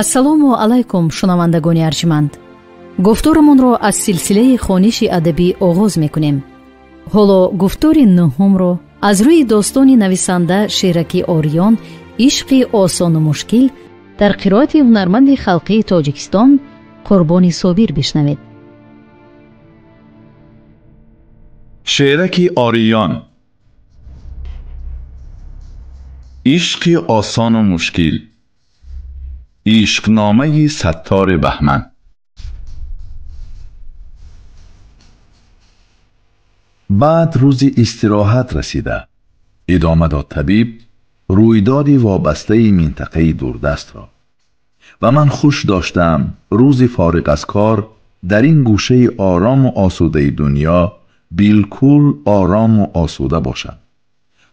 ассалому алайкум шунавандагони арҷманд. гуфторамонро аз силсилаи хониши адабӣ оғоз мекунем. ҳоло гуфтори нӯҳумро аз рӯи достони нависанда шераки ориён ишқи осону мушкил дар қироати ҳунарманди халқии тоҷикистон қурбони собир бишнавед. شعرکی آریان. عشقی آسان و مشکل. عشقنامه ستار بهمن. بعد روزی استراحت رسیده ادامه داد طبیب رویدادی وابسته منطقه دوردست را و من خوش داشتم روزی فارغ از کار در این گوشه آرام و آسوده دنیا بالکل آرام و آسوده باشم،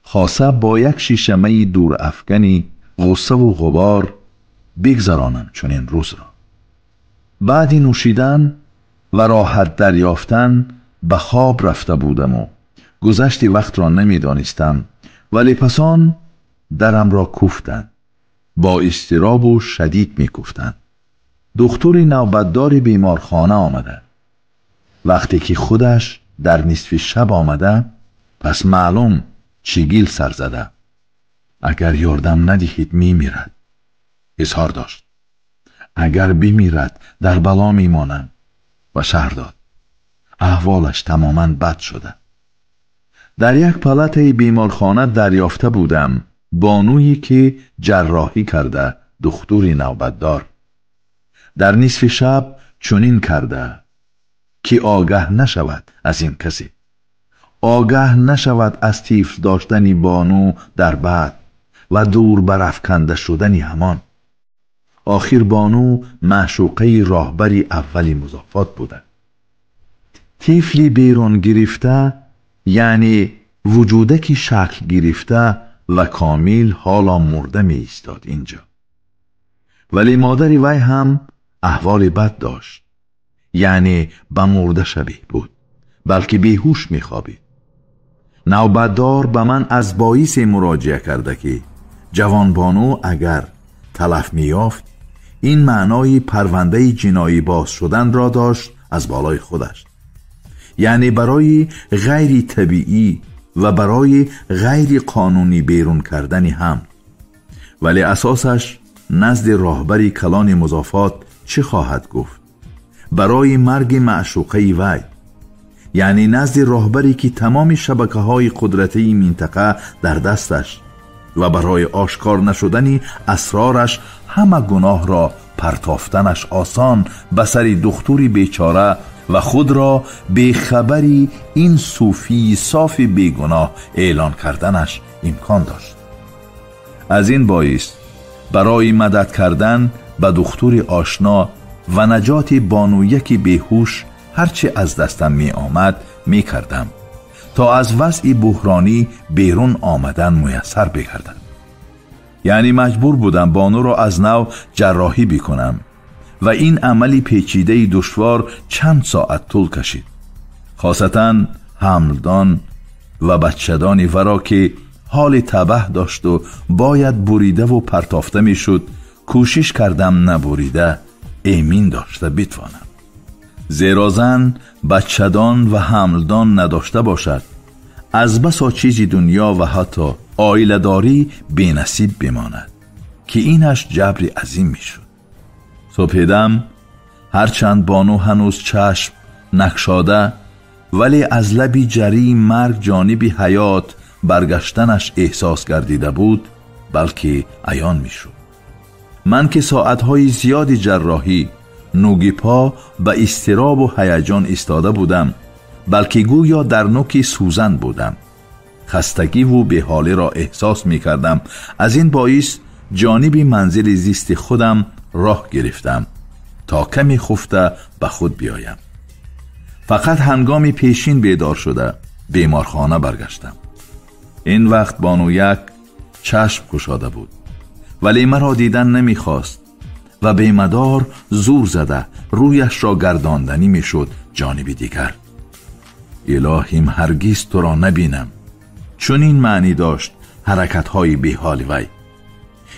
خاصه با یک شیشمه دور افکنی غصه و غبار بگذرانم چنین روز را. بعد نوشیدن و راحت دریافتن به خواب رفته بودم و گذشت وقت را نمی دانستم، ولی پسان درم را کوفتند، با اضطراب و شدید می کوفتند. دکتری نوبتدار بیمارخانه آمده. وقتی که خودش در نصف شب آمده پس معلوم چگیل سر زده. اگر یاردم ندهید می میرد اظهار داشت. اگر بمیرد در بلا می مانم و شهر داد. احوالش تماما بد شده. در یک پالات بیمارخانه دریافته بودم بانویی که جراحی کرده، دکتری نوبتدار. در نصف شب چنین کرده که آگاه نشود از این کسی، آگاه نشود از طفل داشتن بانو در بعد و دور برافکنده شدن همان. آخر بانو معشوقه راهبری اولی مضافات بوده. طفلی بیرون گرفته یعنی وجودکی شکل گرفته و کامل حالا مرده می ایستاد اینجا. ولی مادری وی هم احوال بد داشت، یعنی به مرده شبیه بود، بلکه بیهوش می خوابید. نوبتدار به من از باعث مراجعه کرده که جوان بانو اگر تلف می یافت این معنای پرونده جنایی باز شدن را داشت از بالای خودش، یعنی برای غیر طبیعی و برای غیر قانونی بیرون کردن هم. ولی اساسش نزد راهبری کلان مضافات چه خواهد گفت؟ برای مرگ معشوقه وی، یعنی نزد راهبری که تمام شبکه های قدرتی منطقه در دستش و برای آشکار نشدن اسرارش همه گناه را پرتافتنش آسان به سر دختوری بیچاره و خود را به خبری این صوفی صاف بیگناه اعلان کردنش امکان داشت. از این باعث برای مدد کردن به دختوری آشنا و نجات بانویکی بیهوش هرچه از دستم می آمد می کردم تا از وضع بحرانی بیرون آمدن میسر بگردد. یعنی مجبور بودم بانو را از نو جراحی بکنم و این عملی پیچیده دشوار چند ساعت طول کشید. خاصتاً حملدان و بچه‌دان ورا که حال تبه داشت و باید بریده و پرتافته می شد کوشش کردم نبریده ایمین داشته بتوانم. زیرا زن بچه‌دان و حملدان نداشته باشد از بسا چیزی دنیا و حتی آیله داری بی نصیب بماند که اینش جبر عظیم می شد. صبح دم هرچند بانو هنوز چشم نکشاده ولی از لبی جری مرگ جانب حیات برگشتنش احساس گردیده بود، بلکه عیان می شد. من که ساعتهای زیادی جراحی نوگی پا به اضطراب و هیجان ایستاده بودم، بلکه گویا در نوک سوزن بودم. خستگی و بی‌حالی را احساس می کردم. از این باعث جانب منزل زیست خودم راه گرفتم تا کمی خفته به خود بیایم. فقط هنگامی پیشین بیدار شده بیمارخانه برگشتم. این وقت بانو یک چشم گشاده بود ولی مرا دیدن نمیخواست و بیمدار زور زده رویش را گرداندنی میشد جانب دیگر. الهیم هرگز تو را نبینم، چون این معنی داشت حرکت‌های بی‌حال وی،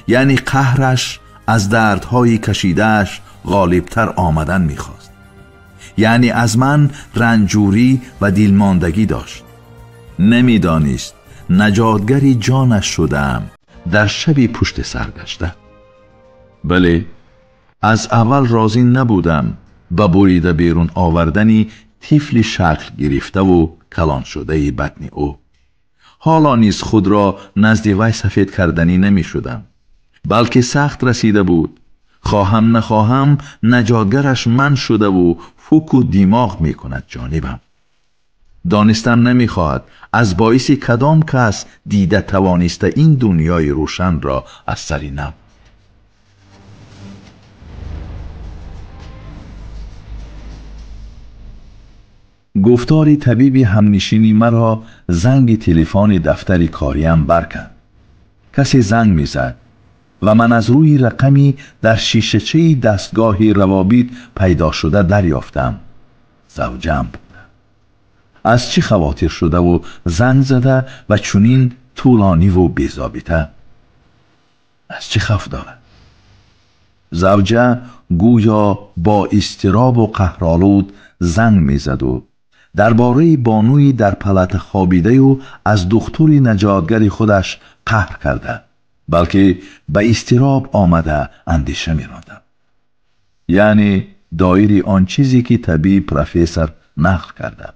یعنی قهرش از دردهای کشیدهش غالبتر آمدن می‌خواست. یعنی از من رنجوری و دلماندگی داشت. نمی‌دانست نجاتگری جانش شدم در شبی پشت سر گشته. بله، از اول راضی نبودم به بریده بیرون آوردنی طفل شکل گرفته و کلان شده بطن او. حالا نیز خود را نزد وی سفید کردنی نمی شدم، بلکه سخت رسیده بود. خواهم نخواهم نجاتگرش من شده و فوک و دماغ می کند جانبم. دانستم نمی خواهد از باعث کدام کس دیده توانسته این دنیای روشن را از سری نب. گفتار طبیب همنشینی مرا زنگ تلفن دفتر کاریم برکند. کسی زنگ میزد و من از روی رقمی در شیشه‌چه دستگاه روابط پیدا شده دریافتم. زوجم بود. از چی خواطر شده و زنگ زده و چنین طولانی و بی‌ضابطه؟ از چی خف دارد؟ زوجه گویا با اضطراب و قهرآلود زنگ میزد و درباره بانوی در پلت خوابیده و از دختر نجاتگر خودش قهر کرده، بلکه به اضطراب آمده اندیشه می‌راندم. یعنی دایره آن چیزی که طبیب پروفسور نقل کرده.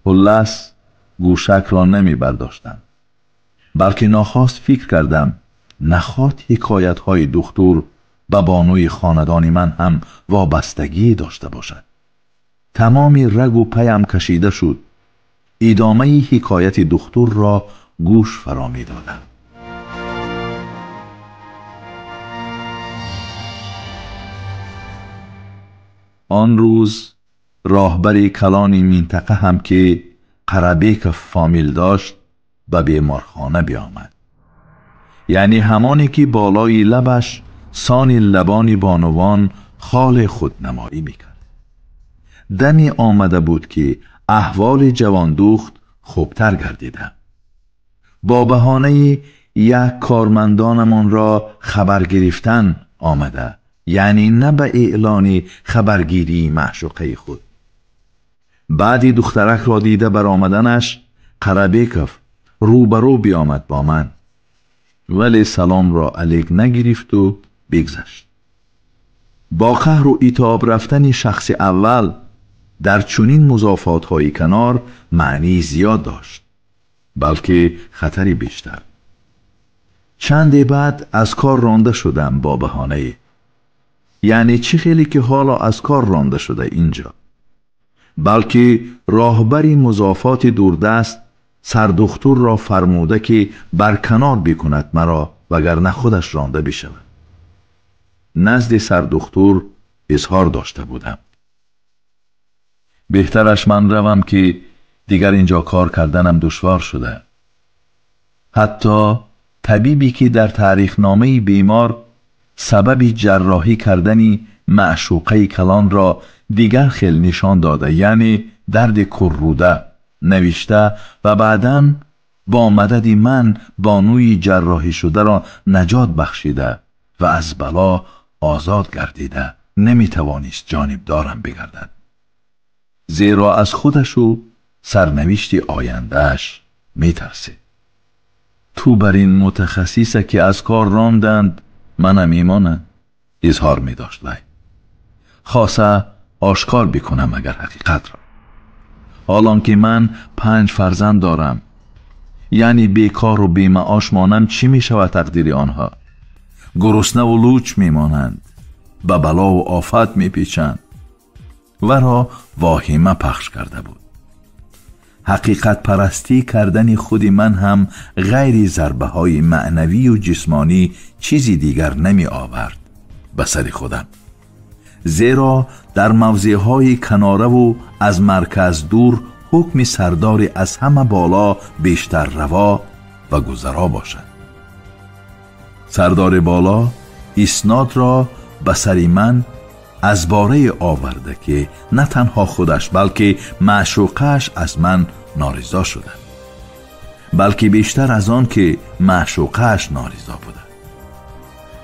خلاص گوشک را نمی برداشتم، بلکه ناخواست فکر کردم نخواد حکایت های دختر به بانوی خاندان من هم وابستگی داشته باشد. تمام رگ و پیم کشیده شد. ادامه حکایت دختر را گوش فرا می دادم. آن روز راهبر کلان منطقه هم که قربیک فامیل داشت به بیمارخانه بیامد. یعنی همانی که بالای لبش سان لبان بانوان خال خودنمایی میکرد. دمی آمده بود که احوال جواندوخت خوبتر گردیده. با بهانه یک کارمندانمان را خبر گرفتن آمده، یعنی نه به اعلان خبرگیری معشوقه خود. بعدی دخترک را دیده بر آمدنش قربیکف روبرو بیامد با من، ولی سلام را علیک نگرفت و بگذشت. با قهر و عتاب رفتن شخص اول در چنین مضافات های کنار معنی زیاد داشت، بلکه خطری بیشتر. چند بعد از کار رانده شدم با بهانه، یعنی چه خیلی که حالا از کار رانده شده اینجا، بلکه راهبری مضافات دوردست سردختور را فرموده که برکنار بکند مرا وگرنه خودش رانده بشود. نزد سردختور اظهار داشته بودم بهترش من روم که دیگر اینجا کار کردنم دشوار شده. حتی طبیبی که در تاریخ نامه بیمار سبب جراحی کردنی معشوقه کلان را دیگر خیل نشان داده، یعنی درد کرروده نوشته و بعداً با مدد من بانوی جراحی شده را نجات بخشیده و از بلا آزاد گردیده نمیتوانست جانب دارم بگردد، زیرا از خودش و سرنوشت آیندهش میترسید. تو بر این متخصیصه که از کار راندند منم ایمانم، اظهار می داشت وی. خاصه آشکار بکنم اگر حقیقت را. حالان که من 5 فرزند دارم، یعنی بیکار و بیمعاش مانم، چی می شود تقدیر آنها؟ گرسنه و لوچ می مانند، به بلا و آفت می پیچند. و را واهمه پخش کرده بود. حقیقت پرستی کردن خود من هم غیر ضربه های معنوی و جسمانی چیزی دیگر نمی آورد به سر خودم، زیرا در موضع های کناره و از مرکز دور حکم سردار از همه بالا بیشتر روا و گذرا باشد. سردار بالا اسناد را به سر من از باره آورده که نه تنها خودش بلکه معشوقش از من نارضا شده، بلکه بیشتر از آن که معشوقش نارضا بوده.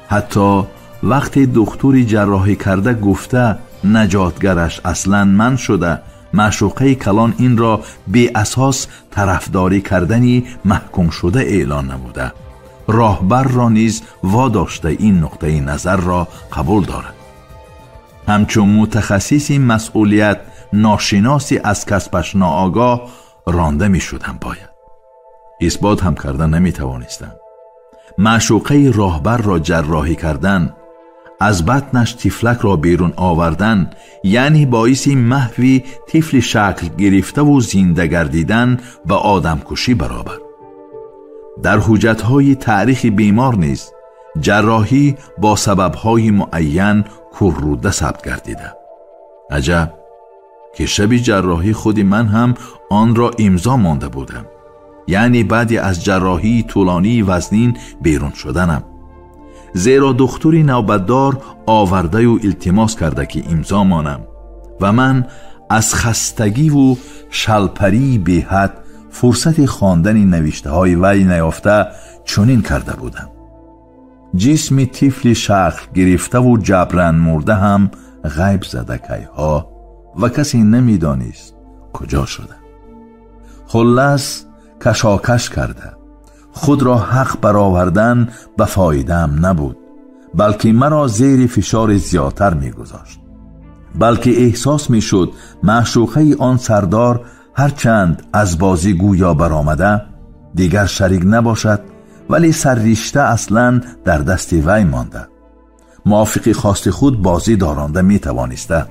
حتی وقتی دکتری جراحی کرده گفته نجاتگرش اصلا من شده، معشوقه کلان این را بی اساس طرفداری کردنی محکوم شده اعلان نموده، راهبر را نیز واداشته این نقطه نظر را قبول دارد. همچون متخصصی مسئولیت ناشناسی از کسبش ناآگاه رانده می شدم. باید اثبات هم کردن نمی توانستم. معشوقه راهبر را جراحی کردن، از بطنش طفلک را بیرون آوردن، یعنی باعث محوی طفل شکل گرفته و زنده گردیدن به آدم کشی برابر. در حجتهای تاریخ بیمار نیز جراحی با سببهای معین کرروده ثبت گردیده. عجب که شب جراحی خود من هم آن را امضا مانده بودم، یعنی بعد از جراحی طولانی وزنین بیرون شدنم، زیرا دکتری نوبتدار آورده و التماس کرده که امضا مانم و من از خستگی و شلپری به حد فرصت خواندن نوشته های وی نیافته چنین کرده بودم: جسم طفل شکل گرفته و جبران مرده هم غیب زده کیها و کسی نمیدانست کجا شده. خلاص کشاکش کرده، خود را حق برآوردن به فایده‌ام نبود، بلکه مرا زیر فشار زیادتر می‌گذاشت. بلکه احساس می‌شد معشوقه آن سردار هرچند از بازی گویا برآمده دیگر شریک نباشد، ولی سرریشته اصلاً در دست وی مانده. موافق خواست خود بازی دارانده می‌توانسته،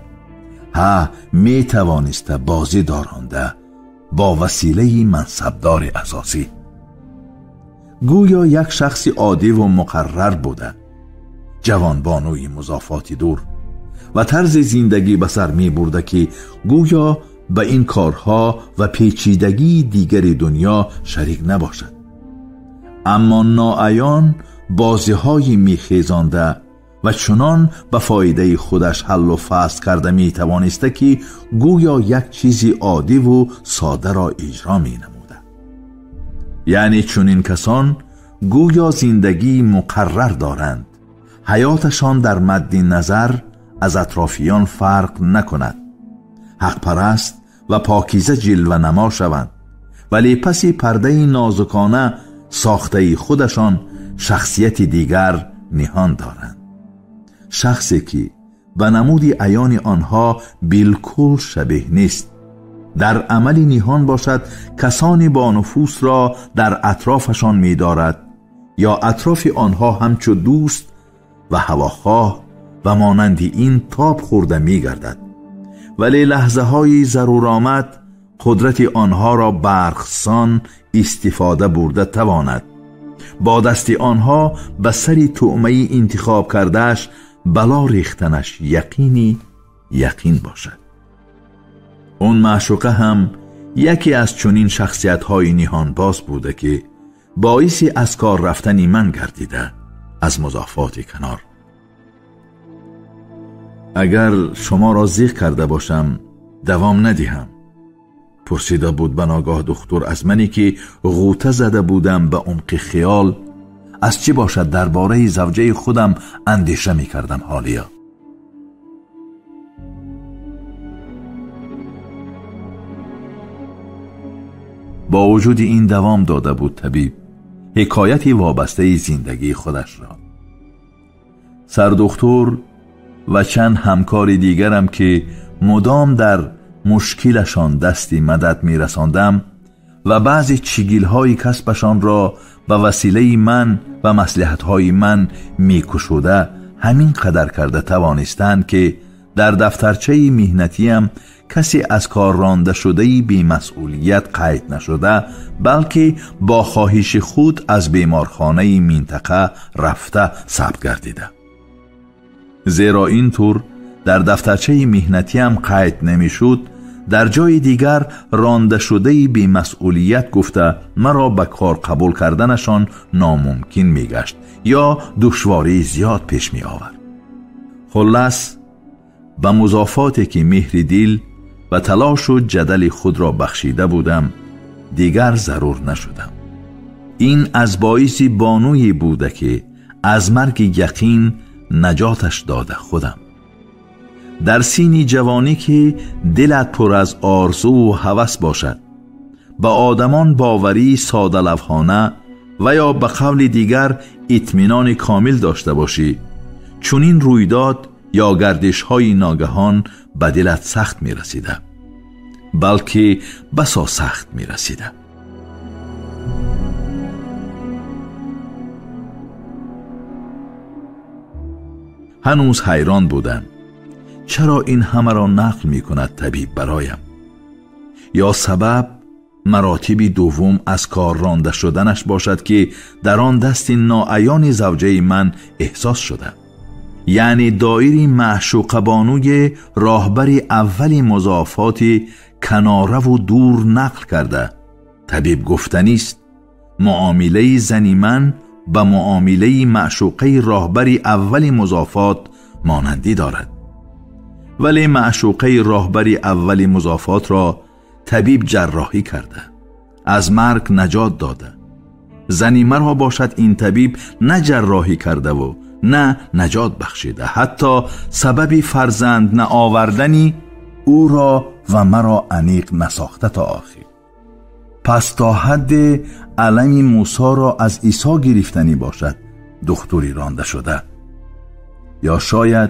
می‌توانسته بازی دارانده با وسیله منصبدار اساسی. گویا یک شخص عادی و مقرر بوده، جوانبانوی مضافاتی دور و طرز زندگی به سر می برده که گویا به این کارها و پیچیدگی دیگر دنیا شریک نباشد. اما ناعیان بازی‌های میخیزانده و چنان به فایده خودش حل و فصل کرده می توانسته که گویا یک چیزی عادی و ساده را اجرا می نموده. یعنی چنین کسان گویا زندگی مقرر دارند، حیاتشان در مد نظر از اطرافیان فرق نکند، حق پرست و پاکیزه جلوه نما شوند، ولی پسی پرده نازکانه ساخته خودشان شخصیت دیگر نهان دارند. شخصی که به نمود عیان آنها بالکل شبیه نیست، در عمل نهان باشد کسانی با نفوس را در اطرافشان می دارد یا اطراف آنها همچو دوست و هواخواه و مانند این تاب خورده می گردد، ولی لحظه های ضرور آمد قدرت آنها را برقسان استفاده برده تواند، با دست آنها به سری طعمه انتخاب کردهش بلا ریختنش یقین باشد. اون معشوقه هم یکی از چنین شخصیت های نهان باز بوده که باعث از کار رفتن من گردیده. از مضافات کنار، اگر شما را زیغ کرده باشم دوام ندیهم، پرسیده بود بناگاه دکتر از منی که غوطه زده بودم به عمق خیال از چی باشد درباره زوجه خودم اندیشه می کردم. حالیا با وجود این دوام داده بود طبیب حکایتی وابسته زندگی خودش را. سردکتر و چند همکار دیگرم که مدام در مشکلشان دستی مدد می رساندم و بعضی چگیل‌های کسبشان را به وسیله من و مصلحت‌های من می کشوده همین قدر کرده توانستند که در دفترچه مهنتیم کسی از کار رانده شده‌ای بی مسئولیت قید نشده، بلکه با خواهش خود از بیمارخانه منطقه رفته ثبت گردیده. زیرا اینطور در دفترچه مهنتیم قید نمیشد، در جای دیگر رانده شده‌ای بی مسئولیت گفته مرا به کار قبول کردنشان ناممکن میگشت یا دشواری زیاد پیش می آورد. خلاص به مضافاتی که مهر دل و تلاش و جدل خود را بخشیده بودم دیگر ضرور نشدم. این از باعث بانویی بوده که از مرگ یقین نجاتش داده خودم. در سینی جوانی که دلت پر از آرزو و هوس باشد، به آدمان باوری ساده لوحانه و یا به قول دیگر اطمینان کامل داشته باشی، چون این رویداد یا گردش های ناگهان به دلت سخت می رسیده، بلکه بسا سخت می رسیده. هنوز حیران بودم چرا این همه را نقل می کند طبیب برایم، یا سبب مراتب دوم از کار رانده شدنش باشد که در آن دست ناعیان زوجه من احساس شده، یعنی دایری معشوق بانوی راهبر اول مضافات کناره و دور نقل کرده. طبیب گفتنی است معامله زنی من به معامله معشوقه راهبر اول مضافات مانندی دارد، ولی معشوقه راهبر اول مضافات را طبیب جراحی کرده، از مرگ نجات داده. زنی مرا باشد این طبیب نه جراحی کرده و نه نجات بخشیده، حتی سبب فرزند نه آوردنی او را و مرا انیق نساخته تا آخر. پس تا حد علم موسی را از عیسی گرفتنی باشد دختری رانده شده، یا شاید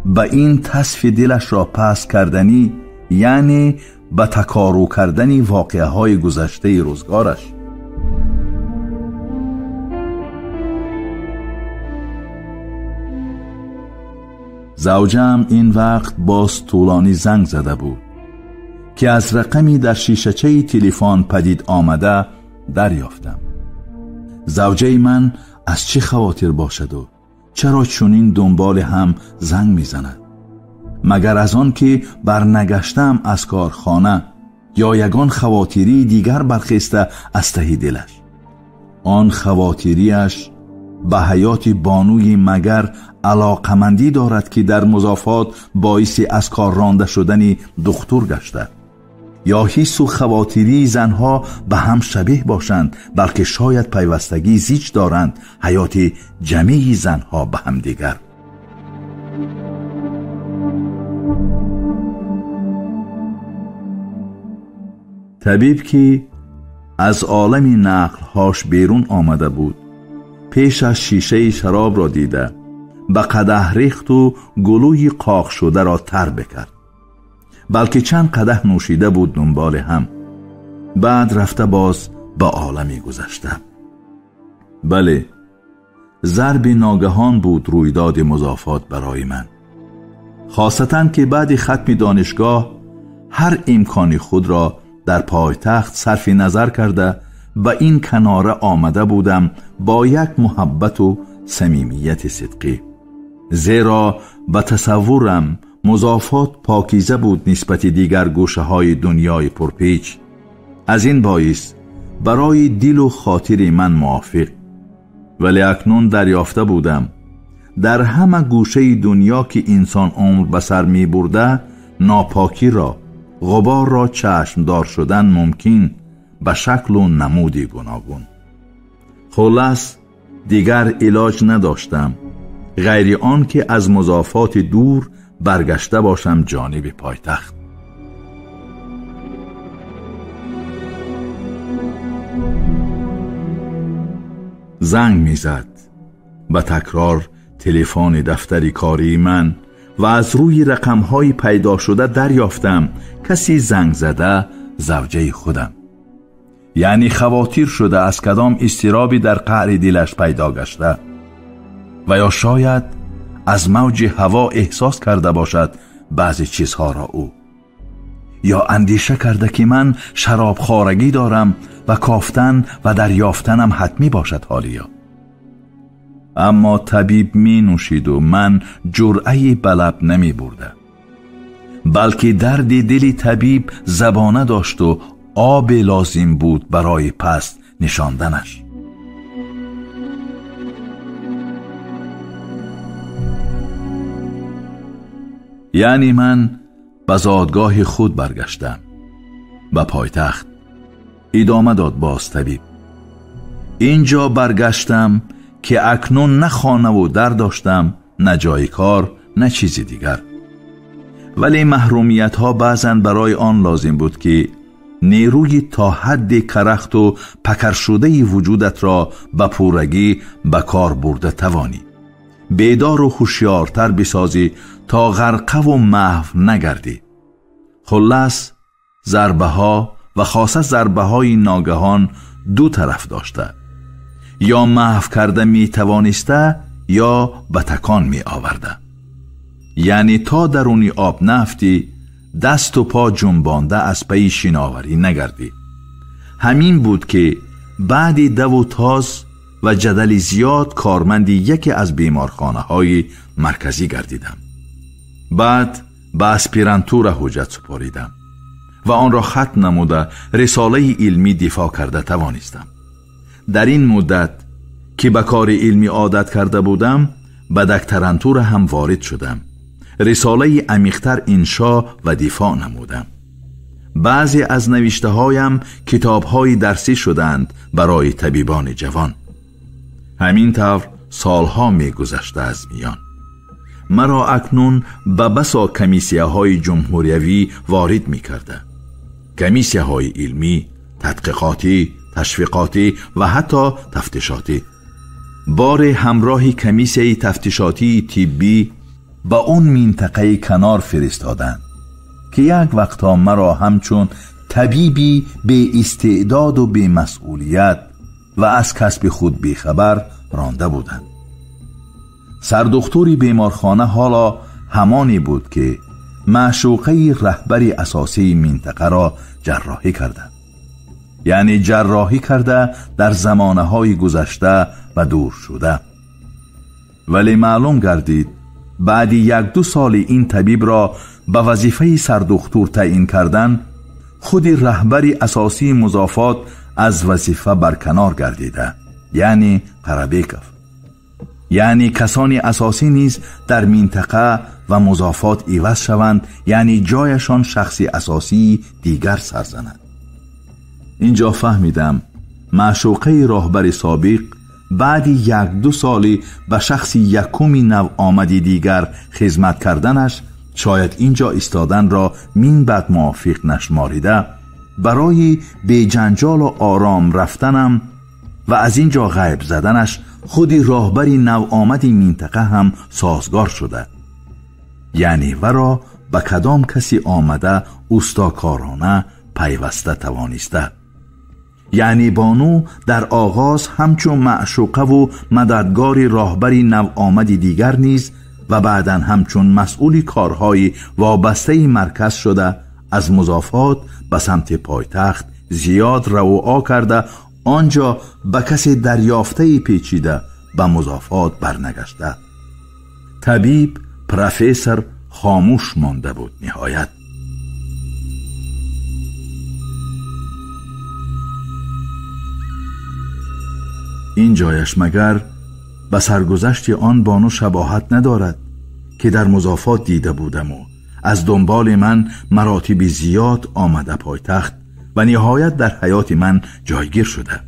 به این تصفیه دلش را پس کردنی، یعنی به تکارو کردنی واقعه های گذشته روزگارش. زوجم این وقت باز طولانی زنگ زده بود که از رقمی در شیشه‌چه تلفن پدید آمده دریافتم. زوجه من از چه خواطر باشد و چرا چنین دنبال هم زنگ میزند؟ مگر از آن که برنگشتم از کارخانه، یا یگان خواطری دیگر برخسته از ته دلش؟ آن خواطریش به حیات بانوی مگر علاقمندی دارد که در مضافات باعث از کار رانده شدن دختر گشته؟ یا حس و خواطری زنها به هم شبیه باشند، بلکه شاید پیوستگی زیج دارند حیات جمعی زنها به هم دیگر؟ طبیب که از عالم نقلهاش بیرون آمده بود، پیش از شیشه شراب را دیده به قدح ریخت و گلوی قاق شده را تر بکرد، بلکه چند قدح نوشیده بود دنبال هم. بعد رفته باز به عالمی گذشته. بله، ضرب ناگهان بود رویداد مضافات برای من، خاصتاً که بعد ختم دانشگاه هر امکان خود را در پایتخت صرف نظر کرده به این کناره آمده بودم با یک محبت و صمیمیت صدقی، زیرا به تصورم مضافات پاکیزه بود نسبت دیگر گوشه های دنیای پرپیچ. از این باعث برای دل و خاطر من موافق، ولی اکنون دریافته بودم در همه گوشه دنیا که انسان عمر به سر می برده، ناپاکی را، غبار را چشمدار شدن ممکن به شکل و نمودی گوناگون. خلاص دیگر علاج نداشتم غیر آن که از مضافات دور برگشته باشم جانب پایتخت. زنگ میزد، به تکرار تلفن دفتری کاری من و از روی رقم‌های پیدا شده دریافتم کسی زنگ زده زوجه خودم. یعنی خواطر شده از کدام اضطرابی در قعر دلش پیدا گشته، و یا شاید از موج هوا احساس کرده باشد بعضی چیزها را او، یا اندیشه کرده که من شراب خارگی دارم و کافتن و دریافتنم حتمی باشد حالیا. اما طبیب می نوشید و من جرعه‌ای به لب نمی برده، بلکه درد دل طبیب زبانه داشت و آب لازم بود برای پست نشاندنش. یعنی من به زادگاه خود برگشتم، به پایتخت. ادامه داد باز طبیب: اینجا برگشتم که اکنون نه خانه و در داشتم نه جای کار، نه چیزی دیگر. ولی محرومیت ها بعضاً برای آن لازم بود که نیروی تا حد کرخت و پکر شده وجودت را به پورگی به کار برده توانی. بیدار و هوشیارتر بسازی تا غرقه و محو نگردی. خلاص ضربه ها و خاصه ضربه های ناگهان دو طرف داشته، یا محو کرده می توانسته یا به تکان می آورده. یعنی تا درونی آب نفتی، دست و پا جنبانده از پی شناوری نگردی. همین بود که بعد دو و تاز و جدل زیاد کارمندی یکی از بیمارخانه های مرکزی گردیدم. بعد به اسپیرانتور حجت سپاریدم و آن را خط نموده رساله علمی دفاع کرده توانستم. در این مدت که به کار علمی عادت کرده بودم، به دکترانتور هم وارد شدم. رساله عمیق‌تر انشا و دفاع نمودم. بعضی از نوشته هایم کتاب های درسی شدند برای طبیبان جوان. همین طور سالها می گذشته از میان. مرا اکنون به بسا کمیسیه های جمهوریوی وارد می کرده. کمیسیه های علمی، تحقیقاتی، تشویقاتی و حتی تفتیشاتی. بار همراه کمیسیه تفتیشاتی طبی با اون منطقه کنار فرستادند که یک وقتا مرا همچون طبیبی به استعداد و به مسئولیت و از کسب خود بیخبر رانده بودند. سردکتری بیمارخانه حالا همانی بود که معشوقه رهبری اساسی منطقه را جراحی کرده، یعنی جراحی کرده در زمانه های گذشته و دور شده. ولی معلوم گردید بعد 1-2 سال این طبیب را به وظیفه سردکتر تعیین کردن، خود رهبری اساسی مضافات از وظیفه برکنار گردیده، یعنی قربیکوف. یعنی کسانی اساسی نیز در منطقه و مضافات عوض شوند، یعنی جایشان شخصی اساسی دیگر سرزند. اینجا فهمیدم معشوقه راهبر سابق بعد 1-2 سالی به شخص یکمی نو آمدی دیگر خدمت کردنش شاید اینجا استادن را من بعد موافق نشماریده، برای به جنجال و آرام رفتنم و از اینجا غیب زدنش خودی راهبری نو آمدی منطقه هم سازگار شده. یعنی ورا به کدام کسی آمده استاکارانه پیوسته توانسته. یعنی بانو در آغاز همچون معشوقه و مددگار راهبری نو آمدی دیگر نیز و بعداً همچون مسئولی کارهای وابسته مرکز شده، از مضافات به سمت پایتخت زیاد رواعا کرده، آنجا به کسی دریافته پیچیده به مضافات برنگشته. طبیب پروفسور خاموش مانده بود. نهایت این جایش مگر به سرگذشت آن بانو شباهت ندارد که در مضافات دیده بودم و از دنبال من مراتب زیاد آمده پایتخت و نهایت در حیات من جایگیر شده.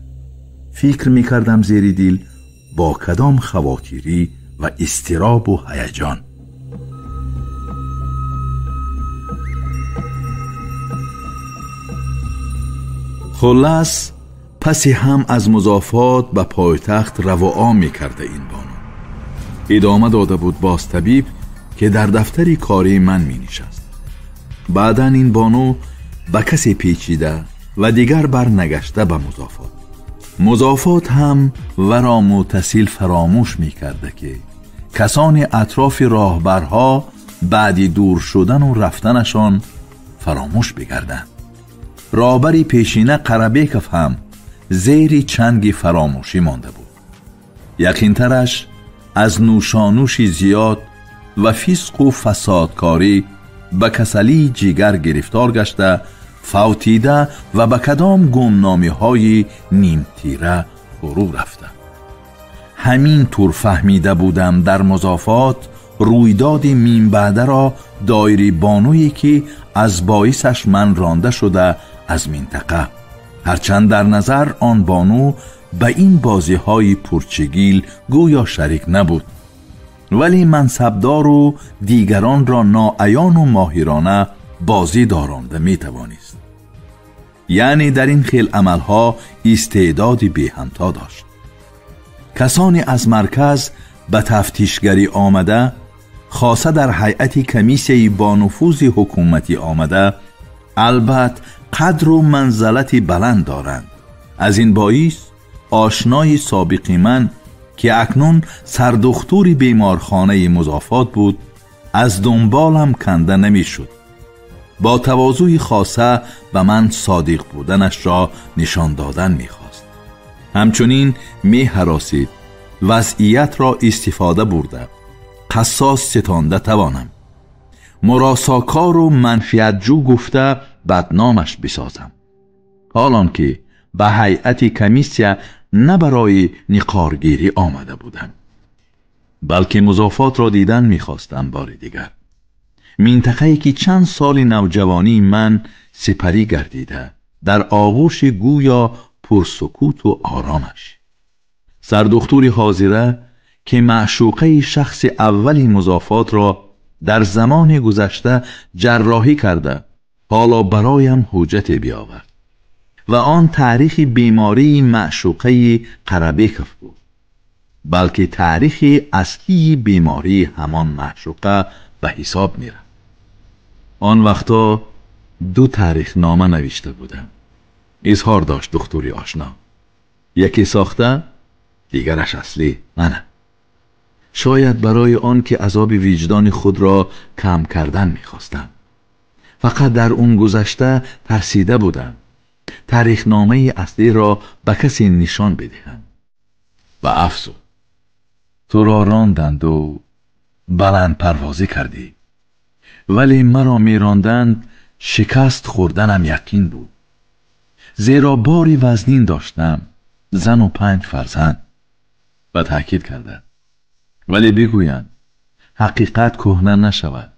فکر می کردم زیر دل با کدام خواطری و اضطراب و هیجان. خلاص پسی هم از مضافات به پایتخت رواعا می کرده این بانو. ادامه داده بود باز طبیب که در دفتری کاری من می نشست. بعداً این بانو به کسی پیچیده و دیگر بر نگشته به مضافات. مضافات هم ورا متصل فراموش می کرده که کسان اطراف راهبرها بعد دور شدن و رفتنشان فراموش بگردند. راهبری پیشینه قربیکوف هم زیری چنگی فراموشی مانده بود. یقینترش از نوشانوشی زیاد و فسق و فسادکاری به کسلی جگر گرفتار گشته، فوتیده و به کدام گمنامی های نیم تیره فرو رفته. همین طور فهمیده بودم در مضافات رویداد میم بعده را دایری بانویی که از باعثش من رانده شده از منطقه، هرچند در نظر آن بانو به این بازی های پرچگیل گویا شریک نبود. ولی منصبدار و دیگران را ناعیان و ماهرانه بازی دارانده می توانست. یعنی در این خیل عملها استعدادی بی همتا داشت. کسانی از مرکز به تفتیشگری آمده، خاصه در هیئت کمیسیای با نفوذ حکومتی آمده، البته قدر و منزلتی بلند دارند. از این باعث آشنای سابقی من که اکنون سردختور بیمارخانه مضافات بود از دنبالم کنده نمی شد. با تواضع خاصه به من صادق بودنش را نشان دادن می خواست. همچنین می هراسید وضعیت را استفاده برده قصاص ستانده توانم، مراساکار و منفیتجو گفته بدنامش بسازم، حالان که به هیئت کمیسیه نه برای نقارگیری آمده بودم، بلکه مضافات را دیدن می‌خواستم. بار دیگر منطقه‌ای که چند سال نوجوانی من سپری گردیده در آغوش گویا پرسکوت و آرامش، سردختور حاضره که معشوقه شخص اولی مضافات را در زمان گذشته جراحی کرده حالا برایم حجت بیاورد و آن تاریخ بیماری معشوقه قربیکف بود، بلکه تاریخ اصلی بیماری همان معشوقه به حساب میره. آن وقتا 2 تاریخ نامه نوشته بودم. اظهار داشت دکتری آشنا، یکی ساخته دیگرش اصلی منه. شاید برای آن که عذاب وجدان خود را کم کردن میخواستم. فقط در اون گذشته ترسیده بودم تاریخ نامه اصلی را به کسی نشان بدهم. و افسوس تو را راندند و بلند پروازی کردی، ولی مرا میراندند شکست خوردنم یقین بود، زیرا باری وزنین داشتم، زن و 5 فرزند. و تأکید کردند ولی بگویند حقیقت کهنه نشود.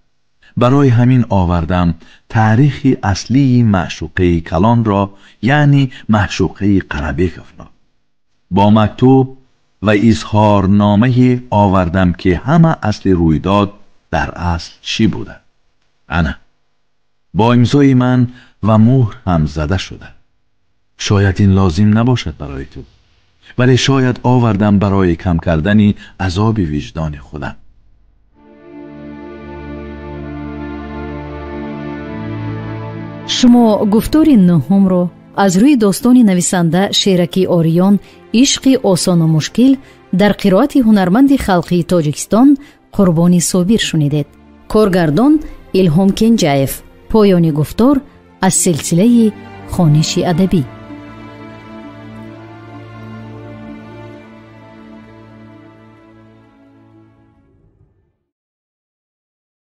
برای همین آوردم تاریخ اصلی معشوقه کلان را، یعنی معشوقه قربیکف را، با مکتوب و اظهارنامه آوردم که همه اصل رویداد در اصل چی بوده. انا با امضای من و مهر هم زده شده. شاید این لازم نباشد برای تو، ولی شاید آوردم برای کم کردن عذاب وجدان خودم. شما گفتار 9 رو از روی داستان نویسنده شیرکی آریان عشق آسان و مشکل در قرائت هنرمند خلقی تاجیکستان قربانی صابر شنیدید. کارگردان الهام کنجاєв. پایان گفتار از سلسله خوانش ادبی.